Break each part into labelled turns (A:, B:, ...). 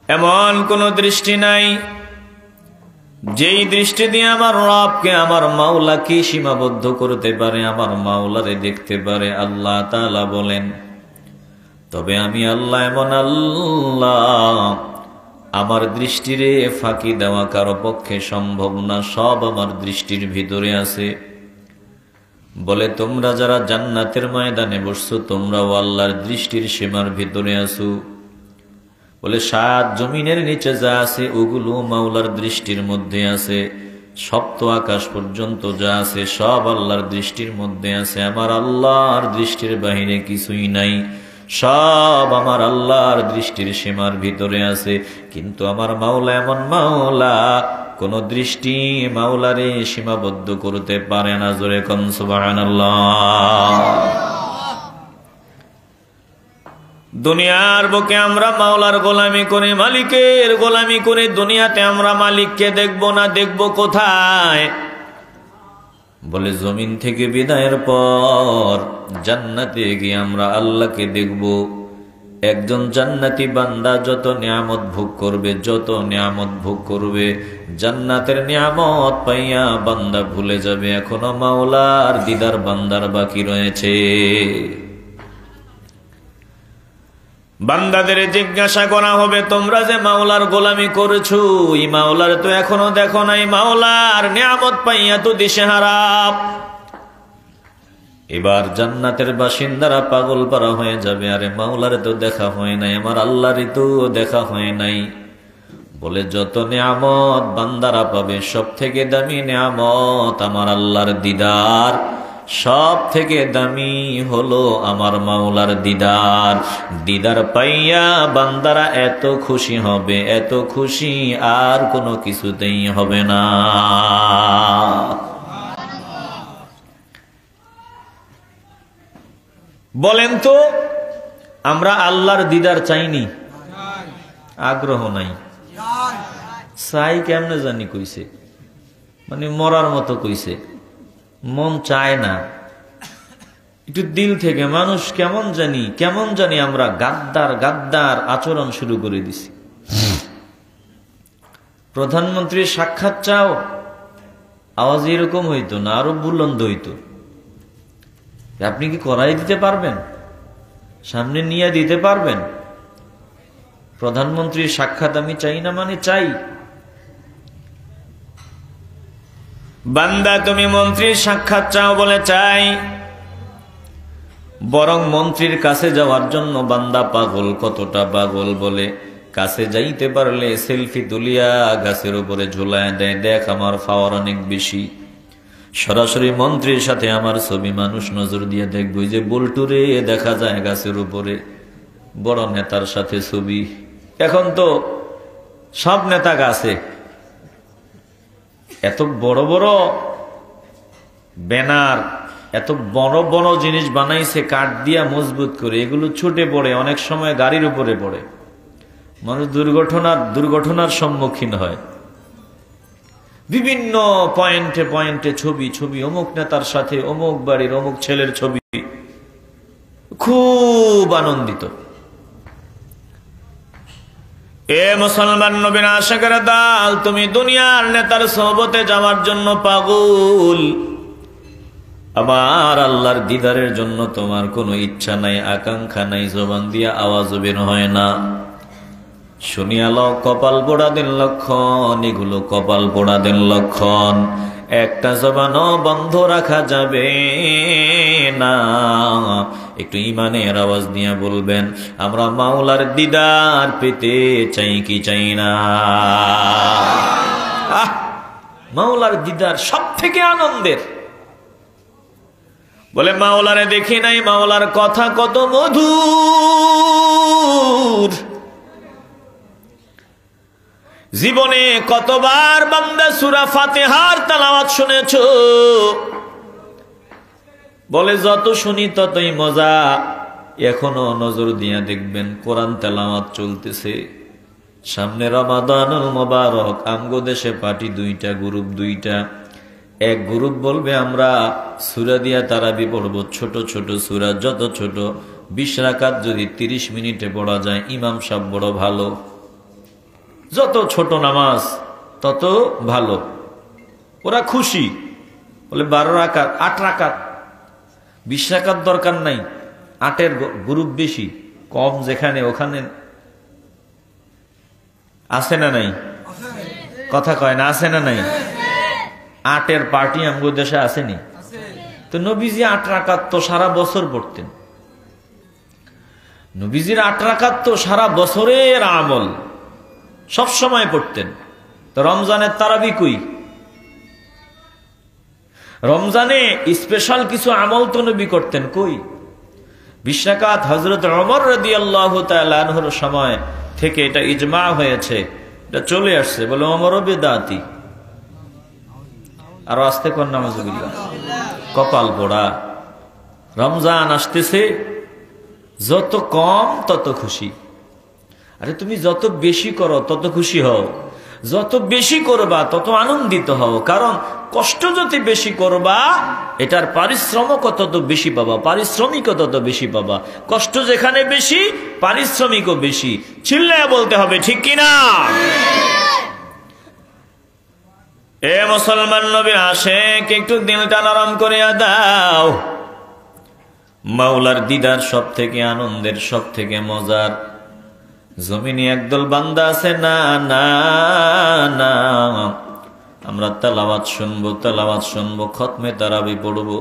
A: এমন কোন দৃষ্টি নাই যেই দৃষ্টি দিয়ে আমার রবকে, আমার মাওলাকে সীমাবদ্ধ করতে পারে, আমার মাওলারে দেখতে পারে। আল্লাহ তাআলা বলেন, তবে আমি আল্লাহ এমন আল্লাহ, আমার দৃষ্টিরে ফাঁকি দেওয়া কারো পক্ষে সম্ভব না, সব আমার দৃষ্টির ভিতরে আছে। বলে তোমরা যারা জান্নাতের ময়দানে বসছো, তোমরাও আল্লাহর দৃষ্টির সীমার ভিতরে আছো। বলে 7 জমিনের নিচে যা আছে ওগুলো মাওলার দৃষ্টির মধ্যে আছে, সপ্ত আকাশ পর্যন্ত যা আছে সব আল্লাহর দৃষ্টির মধ্যে আছে। আমার আল্লাহর দৃষ্টির বাহিরে কিছুই নাই, সব আমার আল্লাহর দৃষ্টির সীমার ভিতরে আছে। কিন্তু আমার মাওলা এমন মাওলা, কোন দৃষ্টি মাওলারে সীমাবদ্ধ করতে পারে না। জোরে কোন সুবহানাল্লাহ। দুনিয়ার বুকে আমরা মাওলার গোলামি করে, মালিকের গোলামি করে, দুনিয়াতে আমরা মালিককে দেখব না, দেখব কোথায়? বলে জমিন থেকে বিদায়ের পর জান্নাতে গিয়ে আমরা আল্লাহকে দেখব। একজন জান্নাতি বান্দা যত নিয়ামত ভোগ করবে, যত নিয়ামত ভোগ করবে, জান্নাতের নিয়ামত পাইয়া বান্দা ভুলে যাবে এখনো মাওলার দিদার বান্দার বাকি রয়েছে। বান্দাদের জিজ্ঞাসা করা হবে, তোমরা যে মাওলার গোলামি করেছো, এই মাওলার তো এখনো দেখো নাই, মাওলার নিয়ামত পাইয়া তো দিশেহারা। এবার জান্নাতের বাসিন্দারা পাগল পারা হয়ে যাবে, আরে মাওলারে তো দেখা হয় নাই, আমার আল্লাহরই তো দেখা হয় নাই। বলে যত নিয়ামত বান্দারা পাবে, সব থেকে দামি নিয়ামত আমার আল্লাহর দিদার, সব থেকে দামি হলো আমার মাওলার দিদার। দিদার পাইয়া বান্দারা এত খুশি হবে, এত খুশি আর কোনো কিছুতেই হবে না। বলেন তো, আমরা আল্লাহর দিদার চাইনি? আগ্রহ নাই। চাই কেমনে জানি কইছে, মানে মরার মতো কইছে, মন চায় না। একটু দিল থেকে মানুষ কেমন জানি আমরা গাদ্দার গাদ্দার আচরণ শুরু করে দিছি। প্রধানমন্ত্রীর সাক্ষাৎ চাও, আওয়াজ এরকম হইতো না, আরো বুলন্দ হইতো। আপনি কি করাই দিতে পারবেন? সামনে নিয়ে দিতে পারবেন? প্রধানমন্ত্রীর সাক্ষাৎ আমি চাই না মানে চাই। বান্দা তুমি মন্ত্রীর সাক্ষাৎ চাও বলে চাই, বরং মন্ত্রীর কাছে যাওয়ার জন্য বান্দা পাগল। কতটা পাগল বলে, কাছে যাইতে পারলে সেলফি তুলিয়া গাছের উপরে ঝুলায় দেয়, দেখ আমার পাওয়ার অনেক বেশি। সরাসরি মন্ত্রীর সাথে আমার ছবি মানুষ নজর দিয়ে দেখবো, যে বল্টুরে দেখা যায় গাছের উপরে, বড় নেতার সাথে ছবি। এখন তো সব নেতা গাছে, এত বড় বড় ব্যানার, এত বড় বড় জিনিস বানাইছে কাঠ দিয়া মজবুত করে, এগুলো ছুটে পড়ে, অনেক সময় গাড়ির উপরে পড়ে, মানুষ দুর্ঘটনার সম্মুখীন হয়। বিভিন্ন পয়েন্টে পয়েন্টে ছবি, অমুক নেতার সাথে অমুক বাড়ির অমুক ছেলের ছবি, খুব আনন্দিত। এ মুসলমান নবীর আশিকের দল, তুমি দুনিয়ার নেতার সোহবতে যাওয়ার জন্য পাগল, আমার আল্লাহর দিদারের জন্য তোমার কোনো ইচ্ছা নাই, আকাঙ্ক্ষা নাই, জবান দিয়া আওয়াজ বের হয় না। শুনিয়া লও কপাল পোড়াদের লক্ষণ, এগুলো কপাল পোড়াদের লক্ষণ। একটা জবানও বন্ধ রাখা যাবে না। একটু ইমানের আওয়াজ দিয়ে বলবেন, আমরা মাওলার দিদার পেতে চাই কি চাই না? মাওলার দিদার সব থেকে আনন্দের। বলে মাওলারে দেখি নাই, মাওলার কথা কত মধুর। জীবনে কতবার বান্দা সূরা ফাতিহার তেলাওয়াত শুনেছো? বলে যত শুনি ততই মজা। এখনো নজর দিয়ে দেখবেন কোরআন তেলাওয়াত চলতেছে, সামনে রমাদানুল মোবারক। আমগো দেশে পার্টি দুইটা, গ্রুপ দুইটা। এক গ্রুপ বলবে আমরা সূরা দিয়া তারাবি পড়বো, ছোট ছোট সূরা, যত ছোট 20 রাকাত যদি 30 মিনিটে পড়া যায়, ইমাম সাহেব বড় ভালো। যত ছোট নামাজ তত ভালো। ওরা খুশি, বলে 12 রাকাত, 8 রাকাত, 20 রাকাত দরকার নাই, 8-এর গ্রুপ বেশি, কম যেখানে ওখানে আছে না নাই? কথা কয় না, আছে না নাই? 8-এর পার্টি আমগো দেশে আসেনি তো। নবীজি 8 রাকাত তো সারা বছর পড়তেন। নবীজির 8 রাকাত তো সারা বছরের আমল, সব সময় পড়তেন। তো রমজানের তারাবি কই? রমজানে স্পেশাল কিছু আমল তো নবী করতেন কই? 20 রাকাত হযরত ওমর রাদিয়াল্লাহু তাআলা আনহুর সময় থেকে এটা ইজমা হয়েছে, এটা চলে আসছে। বলে ওমরও বেদাতি। আর আস্তে কোন নামাজুবিল্লাহ, কপাল পোড়া। রমজান আসতেছে, যত কম তত খুশি। আরে তুমি যত বেশি করো তত খুশি হও, যত বেশি করবা তত আনন্দিত হও। কারণ কষ্ট যত বেশি করবা এটার পারিশ্রমিক তত বেশি পাবা, পারিশ্রমিকও তত বেশি পাবা। কষ্ট যেখানে বেশি, পারিশ্রমিকও বেশি। চিল্লায়া বলতে হবে, ঠিক কিনা? এ মুসলমান নবীর আশিক, একটু দিলটা নরম করিয়া দাও। মাওলার দিদার সব থেকে আনন্দের, সব থেকে মজার। জমিনে একদল বান্দা আছে, না না না, আমরা তেলাওয়াত শুনবো, তেলাওয়াত শুনবো, খতমে তারাবি পড়বো,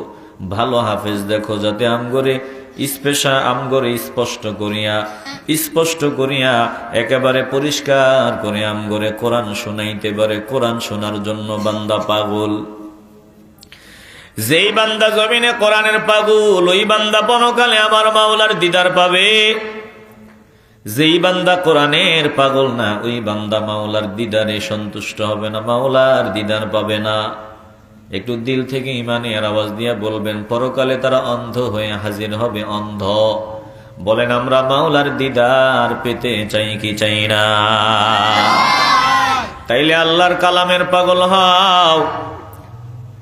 A: ভালো হাফেজ দেখো, যাতে আমগরে স্পষ্ট করিয়া একেবারে পরিষ্কার করে আমগরে কোরআন শোনাইতে পারে। কোরআন শোনার জন্য বান্দা পাগল। যেই বান্দা জমিনে কোরআনের পাগল, ওই বান্দা পরকালে আমার মাওলার দিদার পাবে। যেই বান্দা কোরআনের পাগল না, ওই বান্দা মাওলার দিদারে সন্তুষ্ট হবে না, মাওলার দিদার পাবে না। একটু দিল থেকে ইমানের আওয়াজ দিয়া বলবেন, পরকালে তারা অন্ধ হয়ে হাজির হবে, অন্ধ। বলেন, আমরা মাওলার দিদার পেতে চাই কি চাই না? তাইলে আল্লাহর কালামের পাগল হও,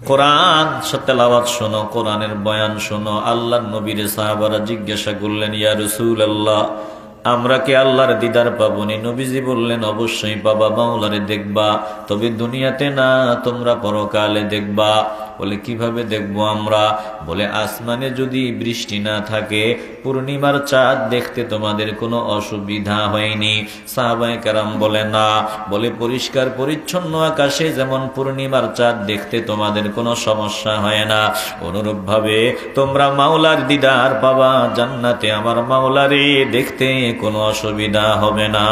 A: কোরআন তেলাওয়াত শোনো, কোরআনের বয়ান শোনো। আল্লাহর নবীর সাহাবারা জিজ্ঞাসা করলেন, ইয়া রাসূলুল্লাহ, আমরা কি আল্লাহর দিদার পাবনি? নবীজি বললেন, অবশ্যই পাবা, মাওলারে দেখবা, তবে দুনিয়াতে না, তোমরা পরকালে দেখবা। বলে কিভাবে দেখবো আমরা? বলে আসমানে যদি বৃষ্টি না থাকে, পূর্ণিমার চাঁদ দেখতে তোমাদের কোনো অসুবিধা হয়নি? সাহাবায়ে কেরাম বলে না। বলে পরিষ্কার পরিচ্ছন্ন আকাশে যেমন পূর্ণিমার চাঁদ দেখতে তোমাদের কোনো সমস্যা হয় না, অনুরূপ ভাবে তোমরা মাওলার দিদার পাবা, জান্নাতে আমার মাওলারে দেখতে কোনো অসুবিধা হবে না।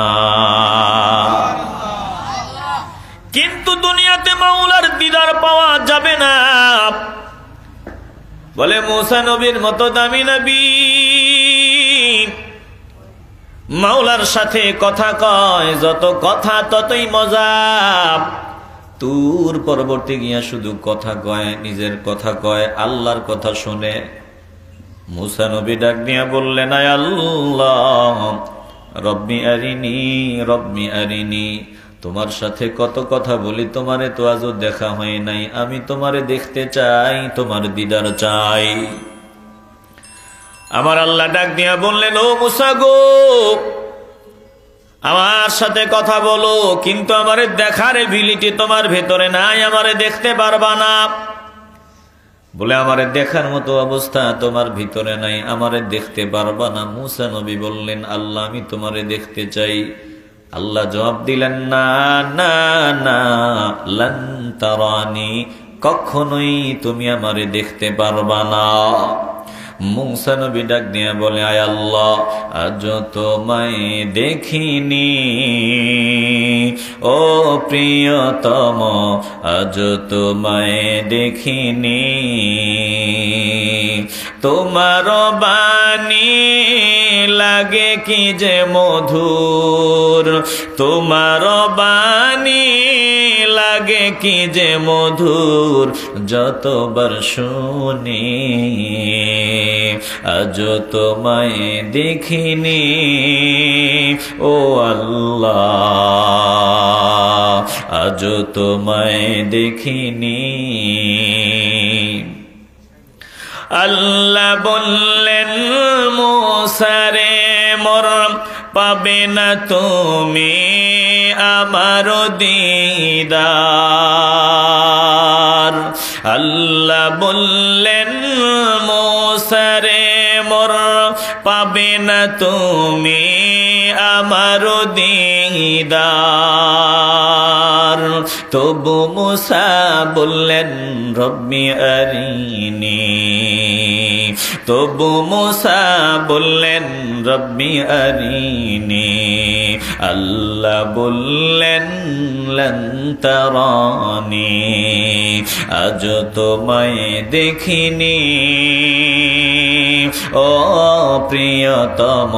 A: কিন্তু দুনিয়াতে মাওলার দিদার পাওয়া যাবে না। বলে মুসা নবীর মতো দামি নবী মাওলার সাথে কথা কয়, যত কথা ততই মজা। তুর পরবর্তী গিয়া শুধু কথা কয়, নিজের কথা কয়, আল্লাহর কথা শুনে। মুসা নবী ডাক দিয়া বললেন, আয় আল্লাহ, রব্বি আরিনি, রব্বি আরিনি। তোমার সাথে কত কথা বলি, তোমারে তো আজও দেখা হয় নাই, আমি তোমারে দেখতে চাই, তোমার দিদার চাই। আমার আল্লাহ ডাক দিয়া বললেন, ও মুসা গো, আমার সাথে কথা বলো, কিন্তু আমারে দেখার এবিলিটি তোমার ভেতরে নাই, আমারে দেখতে পারবা না। বলে আমারে দেখার মতো অবস্থা তোমার ভিতরে নাই, আমারে দেখতে পারবা না। মুসা নবী বললেন, আল্লাহ, আমি তোমারে দেখতে চাই। আল্লাহ জবাব দিলেন, না না না, লান তারানি, কখনোই তুমি আমারে দেখতে পারবা না। মুসা নবী ডাক দিয়া বলে, আয় আল্লাহ, আজ তোমায় দেখিনি, ও প্রিয়তম, আজ তোমায় দেখিনি। তোমার বাণী লাগে কি যে মধুর, তোমার বাণী লাগে কি যে মধুর, যতবার শুনি আজ তোমায় দেখিনি। ও আল্লাহ, আজ তোমায় দেখিনি। আল্লাহ বললেন, মুসা রে মোর পাবে না তুমি আমার দিদার। আল্লাহ বললেন মূসা রে মোর পাবে না তুমি আমার দিদার। তবু মূসা বললেন রব্বি আরিনি, তবু মূসা বললেন রব্বি আরিনি। আল্লাহ বললেন লন তারানি, আজ তোমায় দেখিনি ও প্রিয়তম,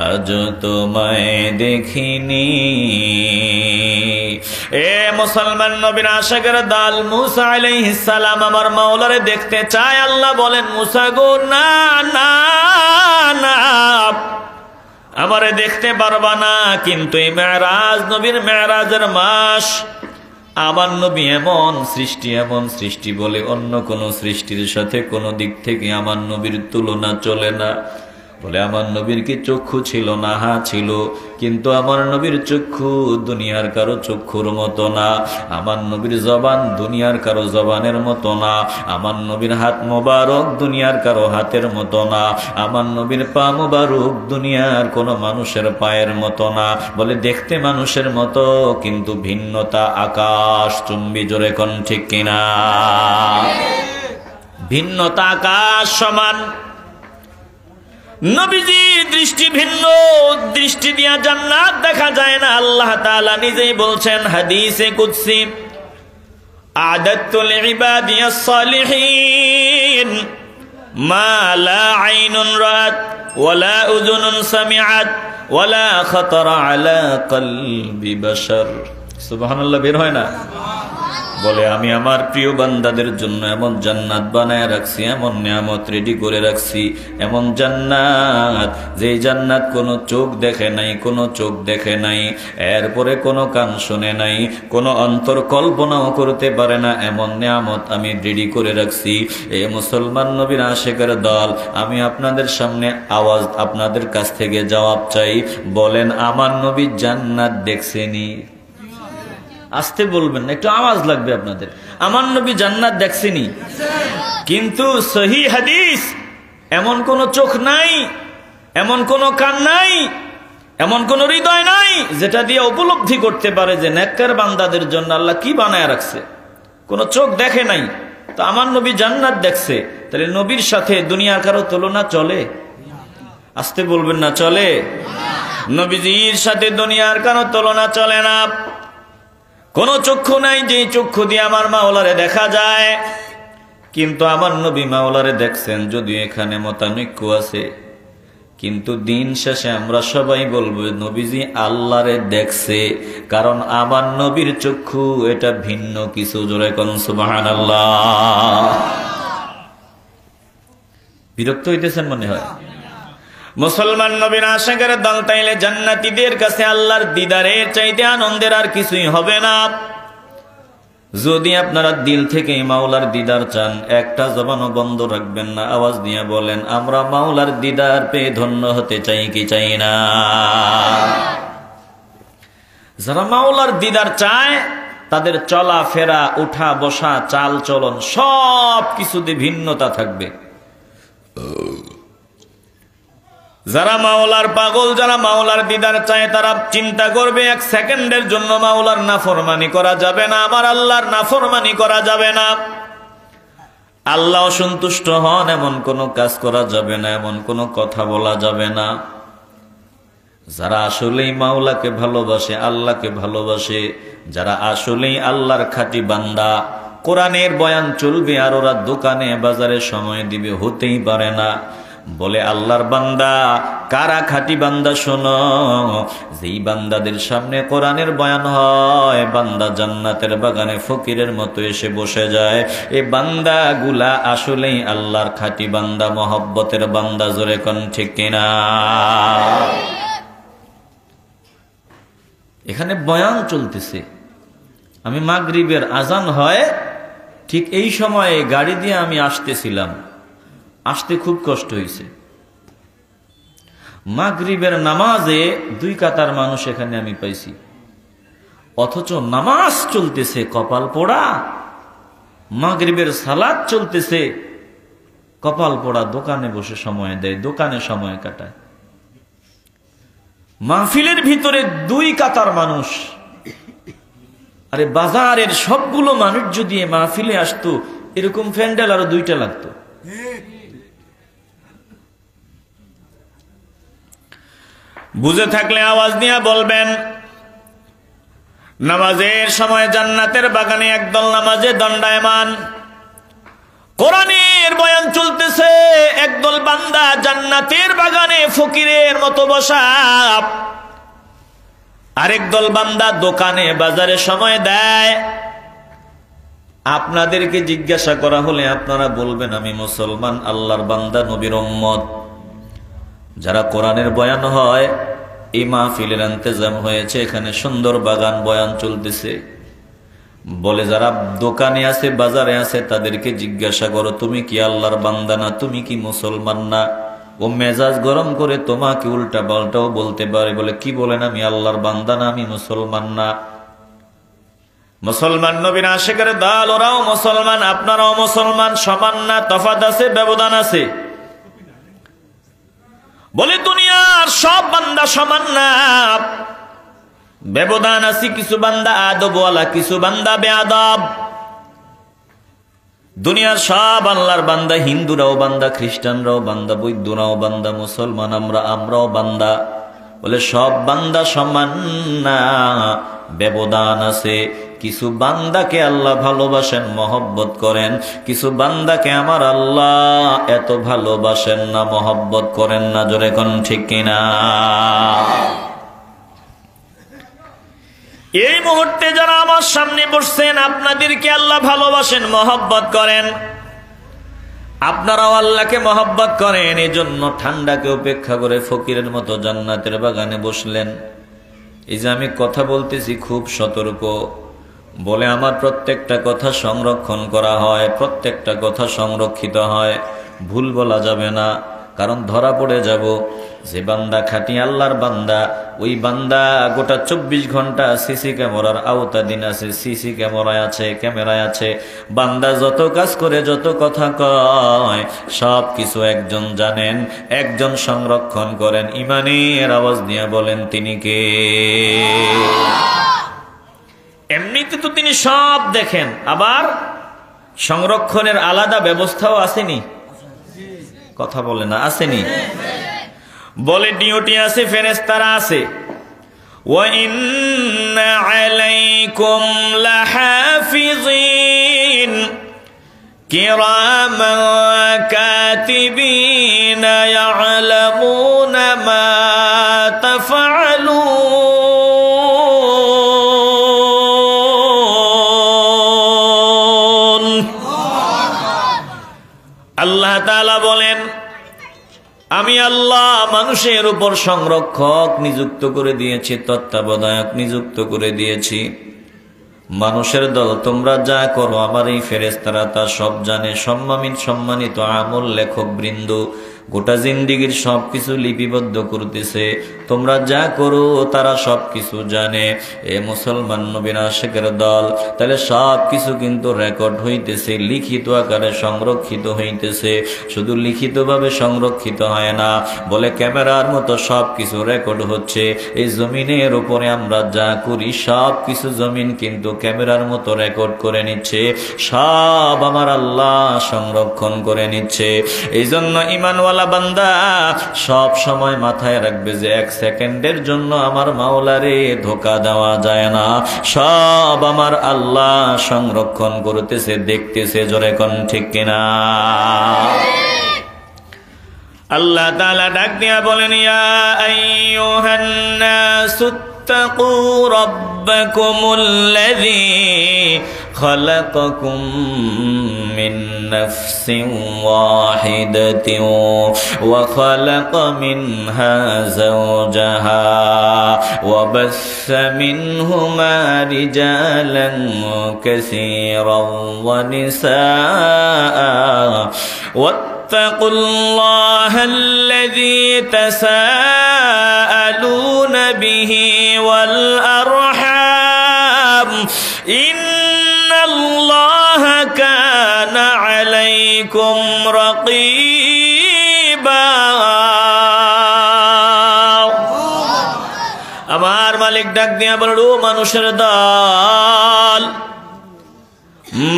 A: আজ তোমায় দেখিনি। এ মুসলমান নবীর আশিকের দল, মূসা আলাইহিস সালাম আমার মাওলারে দেখতে চায়। আল্লাহ বলেন মূসা গো না না না, আমারে দেখতে পারবা না। কিন্তু এই মেরাজ, নবীর মেরাজের মাস, আমার নবী এমন সৃষ্টি বলে অন্য কোন সৃষ্টির সাথে কোনো দিক থেকে আমার নবীর তুলনা চলে না। বলে আমার নবীর কি চক্ষু ছিল না? হ্যাঁ ছিল, কিন্তু আমার নবীর চক্ষু দুনিয়ার কারো চক্ষুর মতো না। আমার নবীর জবান দুনিয়ার কারো জবানের মতো না। আমার নবীর হাত মোবারক দুনিয়ার কারো হাতের মতো না। আমার নবীর পা মোবারক দুনিয়ার কোনো মানুষের পায়ের মতো না। বলে দেখতে মানুষের মতো, কিন্তু ভিন্নতা আকাশ চুম্বি। জোরে কোন ঠিক কিনা? ভিন্নতা আকাশ সমান। নবীজির দৃষ্টি ভিন্ন, দৃষ্টি দিয়া জান্নাত দেখা যায় না। আল্লাহ তাআলা নিজেই বলছেন হাদিসে কুদসি, আ'দাতু লিইবাদিয়াস সালিহিন মা লা আইনুন রাআত ওয়ালা উযুনুন সামিআত ওয়ালা খাতারা আলা কলবি বাশার। সুবহানাল্লাহ বের হয় না? বলে আমি আমার প্রিয় বান্দাদের জন্য এমন জান্নাত বানায় রাখছি, এমন নিয়ামত রেডি করে রাখছি, এমন জান্নাত যে জান্নাত কোনো চোখ দেখে নাই, কোনো চোখ দেখে নাই, এরপরে কোনো কান শুনে নাই, কোনো অন্তর কল্পনাও করতে পারে না, এমন নিয়ামত আমি রেডি করে রাখছি। এই মুসলমান নবীর আশিকের দল, আমি আপনাদের সামনে আওয়াজ, আপনাদের কাছ থেকে জবাব চাই। বলেন আমার নবী জান্নাত দেখছেনি? আসতে বলবেন না, একটু আওয়াজ লাগবে আপনাদের। আমার নবী জান্নাত দেখছেনি? কিন্তু সহিহ হাদিস, এমন কোন চোখ নাই, এমন কোন কান নাই, এমন কোন হৃদয় নাই যেটা দিয়ে উপলব্ধি করতে পারে যে নেককার বান্দাদের জন্য আল্লাহ কি বানায় রাখছে। কোন চোখ দেখে নাই, তো আমার নবী জান্নাত দেখছে। তাহলে নবীর সাথে দুনিয়ার কারো তুলনা চলে? আসতে বলবেন না, চলে? নবীজির সাথে দুনিয়ার কারো তুলনা চলে না। কোন চক্ষু নাই যে চক্ষু দিয়ে আমার মাওলারে দেখা যায়, কিন্তু আমার নবী মাওলারে দেখছেন। যদিও এখানে মতানৈক্য আছে, কিন্তু দিন শেষে আমরা সবাই বলবো নবীজি আল্লাহরে দেখছে, কারণ আমার নবীর চক্ষু এটা ভিন্ন কিছু। জোরে কোন সুবহানাল্লাহ। বিরক্ত হইতেছেন মনে হয়? মুসলমান নবীর আশিকের দল, তাইলে জান্নাতীদের কাছে আল্লাহর দিদারের চাইতে আনন্দের আর কিছুই হবে না। যদি আপনারা দিল থেকে মাওলার দিদার চান, একটা জবানও বন্ধ রাখবেন না, আওয়াজ দিয়ে বলেন আমরা মাওলার দিদার পেয়ে ধন্য হতে চাই কি চাই না? যারা মাওলার দিদার চায় তাদের চলা ফেরা, উঠা বসা, চাল চলন সব কিছুতে ভিন্নতা থাকবে। যারা মাওলার পাগল, যারা মাওলার দিদার চায়, তারা চিন্তা করবে এক সেকেন্ডের জন্য মাওলার নাফরমানি করা যাবে না, আমার আল্লাহর নাফরমানি করা যাবে না। আল্লাহ সন্তুষ্ট হন এমন কোনো কাজ করা যাবে না, এমন কোনো কথা বলা যাবে না। যারা আসলেই মাওলাকে ভালোবাসে, আল্লাহকে ভালোবাসে, যারা আসলেই আল্লাহর খাঁটি বান্দা, কোরআনের বয়ান চলবে আর ওরা দোকানে বাজারে সময় দিবে, হতেই পারে না। বলে আল্লাহর বান্দা কারা খাঁটি বান্দা? শোনো, যেই বান্দাদের সামনে কোরআনের বয়ান হয়, বান্দা জান্নাতের বাগানে ফকিরের মতো এসে বসে যায়, এই বান্দাগুলা আসলেই আল্লাহর খাঁটি বান্দা, মহব্বতের বান্দা। জোরে কোন ঠিক কিনা? এখানে বয়ান চলতেছে, আমি মাগরিবের আজান হয় ঠিক এই সময়ে গাড়ি দিয়ে আমি আসতেছিলাম, আসতে খুব কষ্ট হয়েছে। মাগরিবের নামাজে 2 কাতার মানুষ এখানে আমি পাইছি। অথচ নামাজ চলতেছে কপাল পোড়া, মাগরিবের সালাত চলতেছে কপাল পোড়া, দোকানে বসে সময় দেয়, দোকানে সময় কাটায়। মাহফিলের ভিতরে 2 কাতার মানুষ। আরে বাজারের সবগুলো মানুষ যদি মাহফিলে আসতো, এরকম প্যান্ডেল আরো 2টা লাগতো। বুঝে থাকলে আওয়াজ নিয়ে বলবেন, নামাজের সময় জান্নাতের বাগানে একদল নামাজে দণ্ডায়মান, কোরআনের বয়ান চলতেছে, একদল বান্দা জান্নাতের বাগানে ফকিরের মতো বসা, আরেক দল বান্দা দোকানে বাজারে সময় দেয়। আপনাদেরকে জিজ্ঞাসা করা হলে আপনারা বলবেন আমি মুসলমান, আল্লাহর বান্দা, নবীর উম্মত। যারা কোরআনের বয়ান হয়, এই মাহফিলের ইন্তজাম হয়েছে, এখানে সুন্দর বাগান বয়ান চলতেছে, বলে যারা দোকানে আছে বাজারে আছে তাদেরকে জিজ্ঞাসা করো তুমি কি আল্লাহর বান্দা না, তুমি কি মুসলমান না। ও মেজাজ গরম করে তোমাকে উল্টা পাল্টাও বলতে পারে, বলে কি বলেন, আমি আল্লাহর বান্দা না, আমি মুসলমান না। মুসলমান নবীর আশিকের দল, ওরাও মুসলমান, আপনারাও মুসলমান, সমান না, তফাৎ আছে, ব্যবধান আছে। বলে দুনিয়ার সব বান্দা সমান না, ব্যবধান আছে, কিছু বান্দা আদবওয়ালা, কিছু বান্দা বেআদব। দুনিয়ার সব আল্লাহর বান্দা, হিন্দুরাও বান্দা, খ্রিস্টানরাও বান্দা, বৌদ্ধরাও বান্দা, মুসলমান আমরাও বান্দা। বলে সব বান্দা সমান না, ব্যবধান আছে। কিছু বান্দাকে আল্লাহ ভালোবাসেন, মহব্বত করেন, কিছু বান্দাকে আমার আল্লাহ এত ভালোবাসেন না, মহব্বত করেন না। জোরে কোন ঠিক কিনা? এই মুহূর্তে যারা আমার সামনে বসছেন, আপনাদেরকে আল্লাহ ভালোবাসেন, মহব্বত করেন, আপনারাও আল্লাহকে মহব্বত করেন। এই জন্য ঠান্ডাকে উপেক্ষা করে ফকিরের মতো জান্নাতের বাগানে বসলেন। এই যে আমি কথা বলতেছি খুব সতর্ক, বলে আমার প্রত্যেকটা কথা সংরক্ষণ করা হয়, প্রত্যেকটা কথা সংরক্ষিত হয়, ভুল বলা যাবে না, কারণ ধরা পড়ে যাব। যে বান্দা খাঁটি আল্লাহর বান্দা, ওই বান্দা গোটা 24 ঘন্টা সিসি ক্যামেরার আওতাধীন আছে, সিসি ক্যামেরায় আছে, ক্যামেরায় আছে। বান্দা যত কাজ করে, যত কথা কয়, সব কিছু একজন জানেন, একজন সংরক্ষণ করেন। ইমানের আওয়াজ দিয়ে বলেন তিনি কে? এমনিতে তো তিনি সব দেখেন, আবার সংরক্ষণের আলাদা ব্যবস্থাও আসেনি। কথা বলে না, আসেনি? বলে ডিউটি আছে, ফেরেশতারা আছে। ওয়া ইন্না আলাইকুম লাহাফিজিন কিরামান কাতিবিন ইয়ালামুনা মা তাফআলুন। আল্লাহ তাআলা বলেন, আমি আল্লাহ মানুষের উপর সংরক্ষক নিযুক্ত করে দিয়েছি, তত্ত্বাবধায়ক নিযুক্ত করে দিয়েছি। মানুষের দল, তোমরা যা করো আমার এই ফেরেশতারা তা সব জানে। সম্মানিত আমল লেখক বৃন্দ গোটা জিন্দিগির সবকিছু লিপিবদ্ধ করতেছে। তোমরা যা করো তারা সবকিছু জানে। এ মুসলমান নবীর আশিকের দল, তাহলে সবকিছু কিন্তু রেকর্ড হইতেছে, লিখিত আকারে সংরক্ষিত হইতেছে। শুধু লিখিতভাবে সংরক্ষিত হয় না, বলে ক্যামেরার মতো সবকিছু রেকর্ড হচ্ছে। এই জমিনের উপরে আমরা যা করি সবকিছু জমিন কিন্তু ক্যামেরার মতো রেকর্ড করে নিচ্ছে, সব আমার আল্লাহ সংরক্ষণ করে নিচ্ছে। এই জন্য ঈমানওয়ালা বান্দা সব সময় মাথায় রাখবে যে 1 সেকেন্ডের জন্য আমার মাওলারে ধোঁকা দেওয়া যায় না, সব আমার আল্লাহ সংরক্ষণ করতেছে, দেখতেছে। জোরে কোন ঠিক কিনা? আল্লাহ তাআলা ডাক দিয়া বলেন, ইয়া আইয়ুহান নাসু ইত্তাকু রাব্বাকুমুল্লাযী خلقكم من نفس واحدة وخلق منها زوجها وبث منهما رجالا كثيرا ونساء واتقوا الله الذي تساءلون به والأرحام ইন্নাল্লাহা কানা আলাইকুম রাকীবা। আমার মালিক ডাক দিয়া বলল, ও মানুষের দল,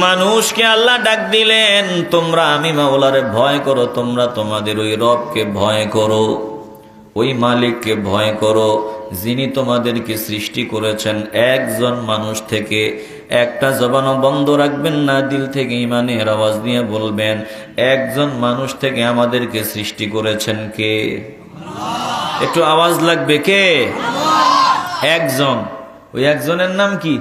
A: মানুষকে আল্লাহ ডাক দিলেন, তোমরা আমি মাওলারে ভয় করো, তোমরা তোমাদের ওই রবকে ভয় করো, ওই মালিককে ভয় করো যিনি তোমাদেরকে সৃষ্টি করেছেন একজন মানুষ থেকে। একটা জবানও বন্ধ রাখবেন না, দিল থেকে ইমানের আওয়াজ দিয়ে বলবেন, একজন মানুষ থেকে আমাদেরকে সৃষ্টি করেছেন কে? একটু আওয়াজ লাগবে, কে? একজন। ওই একজনের নাম কি?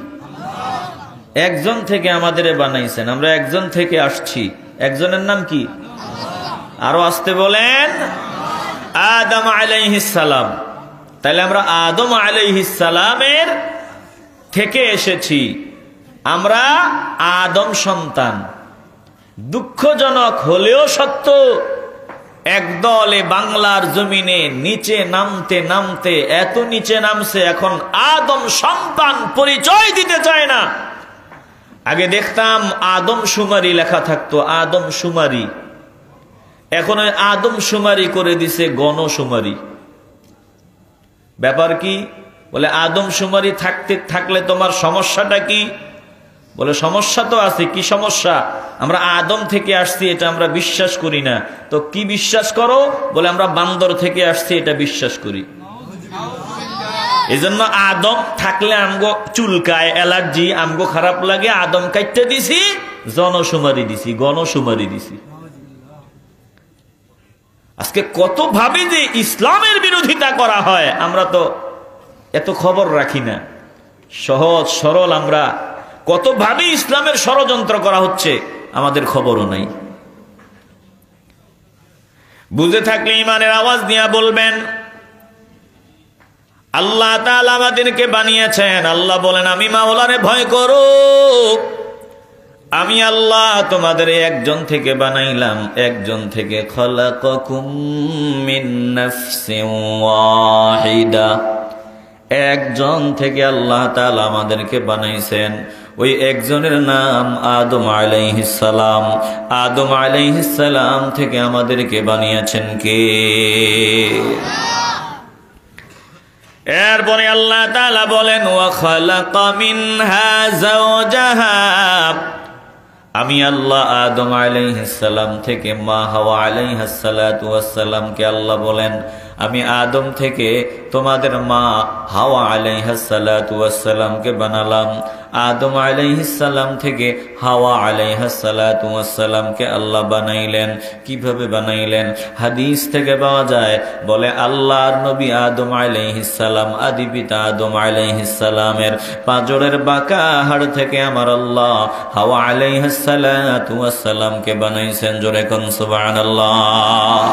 A: একজন থেকে আমাদের বানাইছেন, আমরা একজন থেকে আসছি। একজনের নাম কি? আরো আসতে বলেন, আদম আলাইহিস সালাম। তাহলে আমরা আদম আলাইহিস সালামের থেকে এসেছি, আমরা আদম সন্তান। দুঃখজনক হলেও সত্য, একদলে বাংলার জমিনে নিচে নামতে নামতে এত নিচে নামছে, এখন আদম সন্তান পরিচয় দিতে চায় না। আগে দেখতাম আদম শুমারি লেখা থাকতো, আদম শুমারি। এখন ওই আদম শুমারি করে দিছে গণশুমারি। ব্যাপার কি? বলে আদম শুমারি থাকলে তোমার সমস্যাটা কি? বলে সমস্যা তো আছে। কি সমস্যা? আমরা আদম থেকে আসছি, এটা আমরা বিশ্বাস করি না। তো কি বিশ্বাস করো? বলে আমরা বান্দর থেকে আসছি, এটা বিশ্বাস করি। এজন্য আদম থাকলে আমগো চুলকায়, অ্যালার্জি, আমগো খারাপ লাগে, আদম কাটতে দিছি, জনশুমারি দিছি, গণশুমারি দিছি। আজকে কত ভাবে যে ইসলামের বিরোধিতা করা হয়, আমরা তো এত খবর রাখি না। সহজ সরল আমরা কত ভাবে ইসলামের ষড়যন্ত্র করা হচ্ছে, আমাদের খবরও নাই। বুঝে থাকলে ইমানের আওয়াজ দিয়া বলবেন, আল্লাহ তাআলা আমাদেরকে বানিয়েছেন। আল্লাহ বলেন, আমি মাওলারে ভয় করো, আমি আল্লাহ তোমাদের একজন থেকে বানাইলাম, একজন থেকে। খলাকাকুম মিন নাফসিন ওয়াহিদা, একজন থেকে আল্লাহ তাআলা আমাদেরকে বানাইছেন। ওই একজনের নাম আদম আলাইহিস সালাম। আদম আলাইহিস সালাম থেকে আমাদেরকে বানিয়েছেন কে? এরপরে আল্লাহ তাআলা বলেন, ওয়া খালাকা মিনহা যাওজাহা, আমি আল্লাহ আদম আলাইহিস সালাম থেকে মা হাওয়া আলাইহাস সালাতু ওয়াস সালামকে আল্লাহ বলেন, আমি আদম থেকে তোমাদের মা হাওয়া আলাইহাস সালাতু ওয়াস সালামকে বানালাম। আদম আলাইহিস সালাম থেকে হাওয়া আলাইহাস সালাতু ওয়াস সালামকে আল্লাহ বানাইলেন। কিভাবে বানাইলেন? হাদিস থেকে পাওয়া যায়, বলে আল্লাহর নবী আদম আলাইহিস সালাম, আদি পিতা আদম আলাইহিস সালামের পাঁজরের বাঁকা হাড় থেকে আমার আল্লাহ হাওয়া আলাইহাস সালাতু ওয়াস সালামকে বানাইছেন। জোরে কোন সুবহানাল্লাহ।